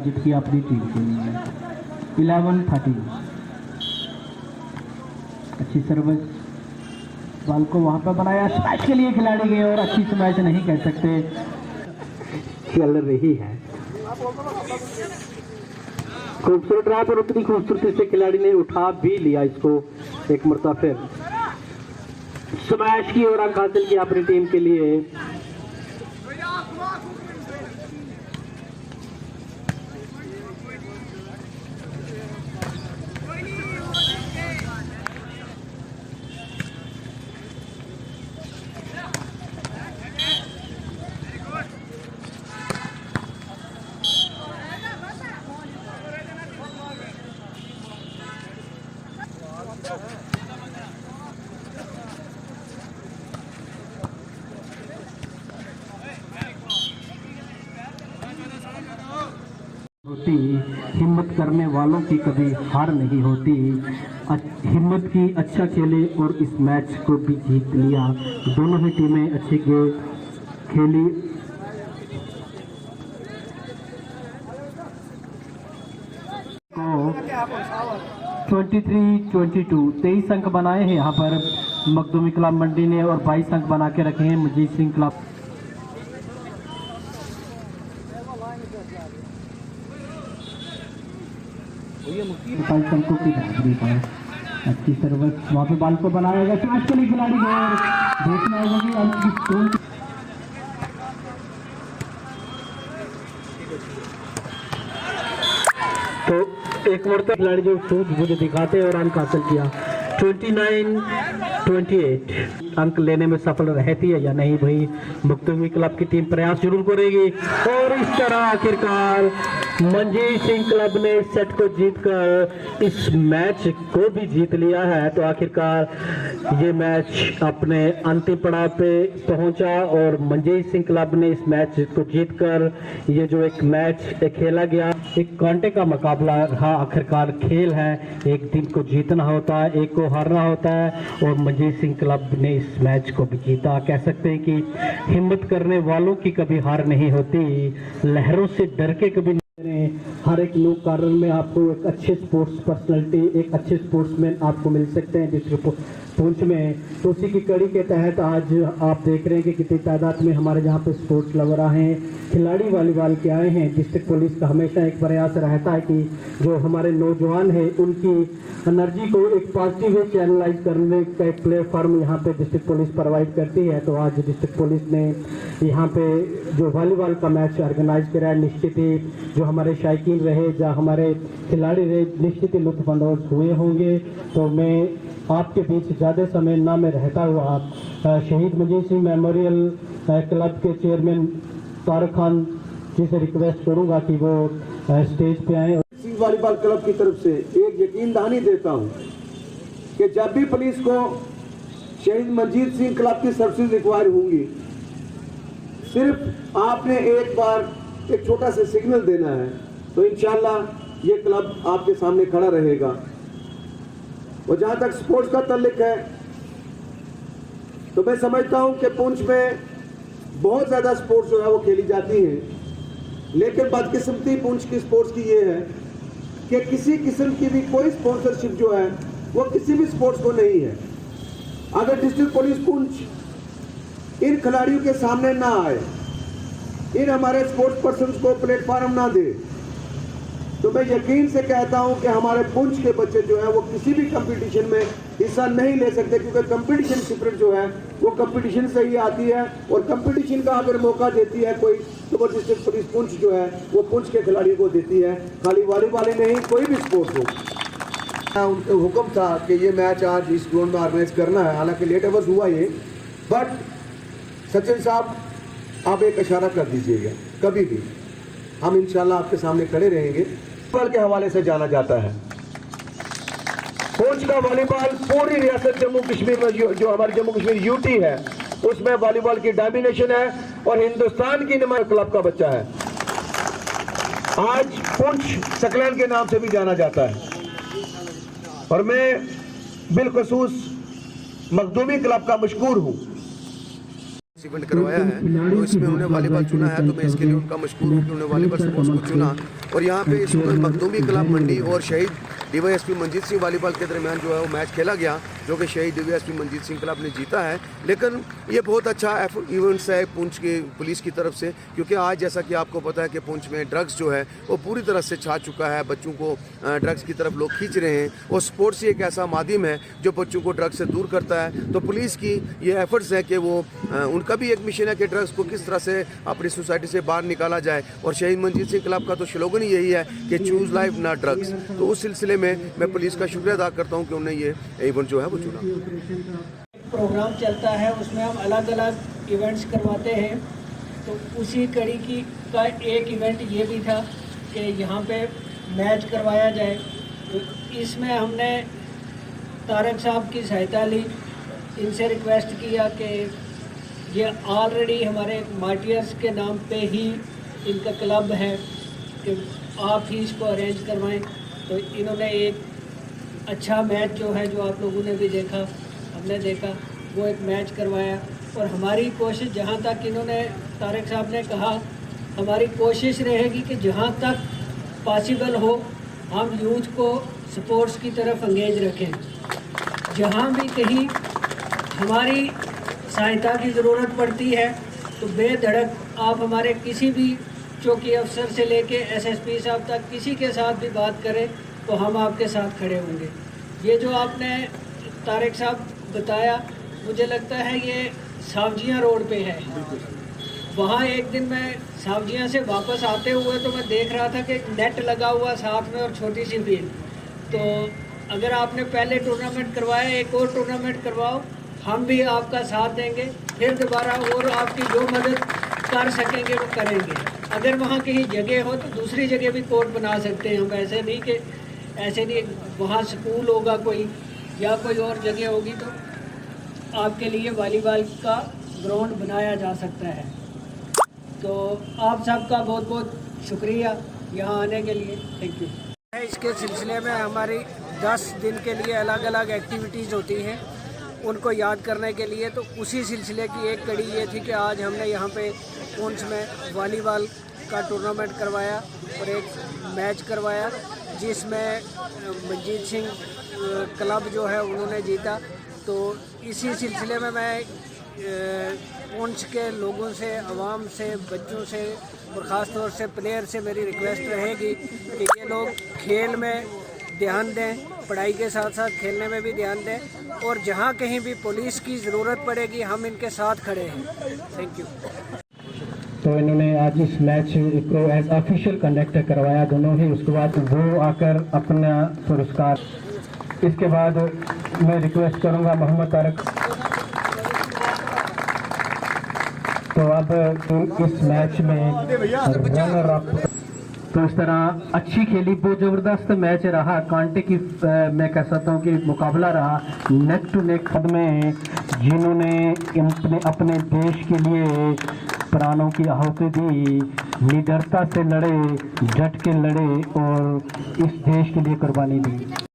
Target किया अपनी team के लिए। 11-13। अच्छी सर्विस, बॉल को वहां पर बनाया, स्मैश के लिए खिलाड़ी गए और अच्छी स्मैश नहीं कह सकते, चल रही है। खूबसूरत रहा पर उतनी खूबसूरती से खिलाड़ी ने उठा भी लिया इसको एक मरतबा, फिर स्मैश की और अंक हासिल किया अपनी टीम के लिए। होती हिम्मत करने वालों की कभी हार नहीं होती। हिम्मत की, अच्छा खेले और इस मैच को भी जीत लिया। दोनों ही टीमें अच्छी खेली। को 23-22 23 अंक बनाए हैं यहाँ पर मखदूमी क्लब मंडी ने और 22 अंक बना के रखे हैं मजीद सिंह क्लब। अंकों की बराबरी पर अच्छी सर्विस, वहाँ पे बॉल को बनाया गया, स्मैश के लिए खिलाड़ी गए, देखना होगा कि अंक की स्कोर। तो एक मरतबा खिलाड़ी जो सूझबूझ दिखाते और अंक हासिल किया। 29-28 अंक लेने में सफल रहती है या नहीं भाई, मखदूमी क्लब की टीम प्रयास जरूर करेगी और इस तरह आखिरकार मंजीत सिंह क्लब ने इस सेट को जीतकर इस मैच को भी जीत लिया है। तो आखिरकार ये मैच अपने अंतिम पड़ाव पे पहुंचा और मंजीत सिंह क्लब ने इस मैच को जीतकर ये जो एक मैच खेला गया, एक कांटे का मुकाबला रहा। आखिरकार खेल है, एक दिन को जीतना होता है, एक को हारना होता है और मंजीत सिंह क्लब ने इस मैच को भी जीता। कह सकते हैं कि हिम्मत करने वालों की कभी हार नहीं होती, लहरों से डर के कभी। हर एक लोक कारण में आपको एक अच्छे स्पोर्ट्स पर्सनालिटी, एक अच्छे स्पोर्ट्समैन आपको मिल सकते हैं डिस्ट्रिक्ट पुंछ में। तो उसी की कड़ी के तहत आज आप देख रहे हैं कि कितनी तादाद में हमारे जहाँ पे स्पोर्ट्स लवर आए हैं, खिलाड़ी वॉलीबॉल के आए हैं। डिस्ट्रिक्ट पुलिस का हमेशा एक प्रयास रहता है कि जो हमारे नौजवान हैं उनकी एनर्जी को एक पॉजिटिव वे चैनलाइज करने का एक प्लेटफॉर्म यहाँ पे डिस्ट्रिक्ट पुलिस प्रोवाइड करती है। तो आज डिस्ट्रिक्ट पुलिस ने यहाँ पे जो वॉलीबॉल का मैच ऑर्गेनाइज करा है, निश्चित ही जो हमारे शायकीन रहे, जो हमारे खिलाड़ी रहे, निश्चित ही लुत्फानंदोज हुए होंगे। तो मैं आपके बीच ज़्यादा समय ना में रहता हुआ शहीद मंजीत सिंह मेमोरियल क्लब के चेयरमैन तारक खान जी से रिक्वेस्ट करूंगा कि वो स्टेज पे आए। सिंह वॉलीबॉल क्लब की तरफ से एक यकीन दहानी देता हूं कि जब भी पुलिस को शहीद मंजीत सिंह क्लब की सर्विसेज रिक्वायर होंगी, सिर्फ आपने एक बार एक छोटा सा सिग्नल देना है, तो इंशाल्लाह ये क्लब आपके सामने खड़ा रहेगा। और जहां तक स्पोर्ट्स का ताल्लुक है, तो मैं समझता हूं कि पुंछ में बहुत ज्यादा स्पोर्ट्स जो है वो खेली जाती है, लेकिन बदकिस्मती पुंछ की स्पोर्ट्स की ये है कि किसी किस्म की भी कोई स्पॉन्सरशिप जो है वो किसी भी स्पोर्ट्स को नहीं है। अगर डिस्ट्रिक्ट पुलिस पुंछ इन खिलाड़ियों के सामने ना आए, इन हमारे स्पोर्ट्स पर्सन को प्लेटफॉर्म ना दे, तो मैं यकीन से कहता हूं कि हमारे पुंछ के बच्चे जो है वो किसी भी कंपटीशन में हिस्सा नहीं ले सकते, क्योंकि कंपटीशन स्पिरिट जो है वो कंपटीशन से ही आती है और कंपटीशन का अगर मौका देती है कोई, तो वो डिस्ट्रिक्ट पुलिस पुंछ जो है वो पुंछ के खिलाड़ियों को देती है। खाली वॉलीबॉल ही नहीं, कोई भी स्पोर्ट्स हो। उनका हुक्म था कि ये मैच आज इस ग्राउंड में ऑर्गेनाइज करना है, हालांकि लेट अवर्स हुआ ये, बट सचिन साहब आप एक इशारा कर दीजिएगा, कभी भी हम इंशाल्लाह आपके सामने खड़े रहेंगे। वॉलीबॉल के हवाले से जाना जाता है पुंछ का वॉलीबॉल पूरी रियासत जम्मू कश्मीर में, जो हमारी जम्मू कश्मीर यूटी है उसमें वॉलीबॉल की डोमिनेशन है और हिंदुस्तान की नुमाइश क्लब का बच्चा है। आज पुंछ सकलैन के नाम से भी जाना जाता है और मैं बिलखसूस मखदूमी क्लब का मशकूर हूँ। इवेंट करवाया है तो इसमें उन्होंने वॉलीबॉल चुना है, तो मैं इसके लिए उनका मशकूर हूँ कि उन्होंने वॉलीबॉल स्पोर्ट्स को चुना। और यहाँ पे सुल्तान मखदूमी क्लब मंडी और शहीद डीवाईएसपी मंजीत सिंह वॉलीबॉल के दरमियान जो है वो मैच खेला गया, जो कि शहीद डीवाईएसपी मंजीत सिंह क्लब ने जीता है। लेकिन ये बहुत अच्छा इवेंट्स है पुंछ की पुलिस की तरफ से, क्योंकि आज जैसा कि आपको पता है कि पुंछ में ड्रग्स जो है वो पूरी तरह से छा चुका है, बच्चों को ड्रग्स की तरफ लोग खींच रहे हैं, और स्पोर्ट्स ही एक ऐसा माध्यम है जो बच्चों को ड्रग्स से दूर करता है। तो पुलिस की ये एफर्ट्स हैं कि वो उनका भी एक मिशन है कि ड्रग्स को किस तरह से अपनी सोसाइटी से बाहर निकाला जाए, और शहीद मंजीत सिंह क्लब का तो स्लोगन ही यही है कि चूज़ लाइफ ना ड्रग्स। तो उस सिलसिले में मैं पुलिस का शुक्रिया अदा करता हूँ कि उन्होंने ये इवेंट जो है वो चुना। प्रोग्राम चलता है, उसमें हम अलग अलग इवेंट्स करवाते हैं। तो उसी कड़ी की का एक इवेंट ये भी था कि यहाँ पे मैच करवाया जाए। तो इसमें हमने तारक साहब की सहायता ली, इनसे रिक्वेस्ट किया कि ये ऑलरेडी हमारे मार्टियर्स के नाम पे ही इनका क्लब है कि आप ही इसको अरेंज करवाएं। तो इन्होंने एक अच्छा मैच जो है, जो आप लोगों ने भी देखा, हमने देखा, वो एक मैच करवाया। और हमारी कोशिश, जहाँ तक इन्होंने तारक साहब ने कहा, हमारी कोशिश रहेगी कि जहाँ तक पॉसिबल हो हम यूथ को स्पोर्ट्स की तरफ एंगेज रखें। जहाँ भी कहीं हमारी सहायता की ज़रूरत पड़ती है तो बेधड़क आप हमारे किसी भी चौकी अफसर से लेके एसएसपी साहब तक किसी के साथ भी बात करें तो हम आपके साथ खड़े होंगे। ये जो आपने तारक साहब बताया, मुझे लगता है ये सावजियाँ रोड पे है। वहाँ एक दिन मैं सावजियाँ से वापस आते हुए तो मैं देख रहा था कि एक नेट लगा हुआ साथ में और छोटी सी फील्ड। तो अगर आपने पहले टूर्नामेंट करवाया, एक और टूर्नामेंट करवाओ, हम भी आपका साथ देंगे, फिर दोबारा और आपकी जो मदद कर सकेंगे वो करेंगे। अगर वहाँ कहीं जगह हो तो दूसरी जगह भी कोर्ट बना सकते हैं हम। ऐसे नहीं वहाँ स्कूल होगा कोई या कोई और जगह होगी तो आपके लिए वॉलीबॉल का ग्राउंड बनाया जा सकता है। तो आप सबका बहुत बहुत शुक्रिया यहाँ आने के लिए, थैंक यू। इसके सिलसिले में हमारी 10 दिन के लिए अलग अलग एक्टिविटीज़ होती हैं, उनको याद करने के लिए। तो उसी सिलसिले की एक कड़ी ये थी कि आज हमने यहाँ पे पुंछ में वॉलीबॉल का टूर्नामेंट करवाया और एक मैच करवाया, जिसमें मंजीत सिंह क्लब जो है उन्होंने जीता। तो इसी सिलसिले में मैं पुंछ के लोगों से, आवाम से, बच्चों से और ख़ास तौर से प्लेयर से मेरी रिक्वेस्ट रहेगी कि ये लोग खेल में ध्यान दें, पढ़ाई के साथ साथ खेलने में भी ध्यान दें, और जहाँ कहीं भी पुलिस की ज़रूरत पड़ेगी हम इनके साथ खड़े हैं। Thank you. तो इन्होंने आज इस मैच को एज ऑफिशियल कंडक्ट करवाया दोनों ही, उसके बाद वो आकर अपना पुरस्कार। इसके बाद मैं रिक्वेस्ट करूंगा मोहम्मद तारक। तो अब इस मैच में रनर अप, तो इस तरह अच्छी खेली, बहुत ज़बरदस्त मैच रहा, कांटे की मैं कह सकता हूँ कि मुकाबला रहा, नेक टू नेक में, जिन्होंने अपने देश के लिए प्राणों की आहुति दी, निडरता से लड़े, डट के लड़े और इस देश के लिए कुर्बानी दी।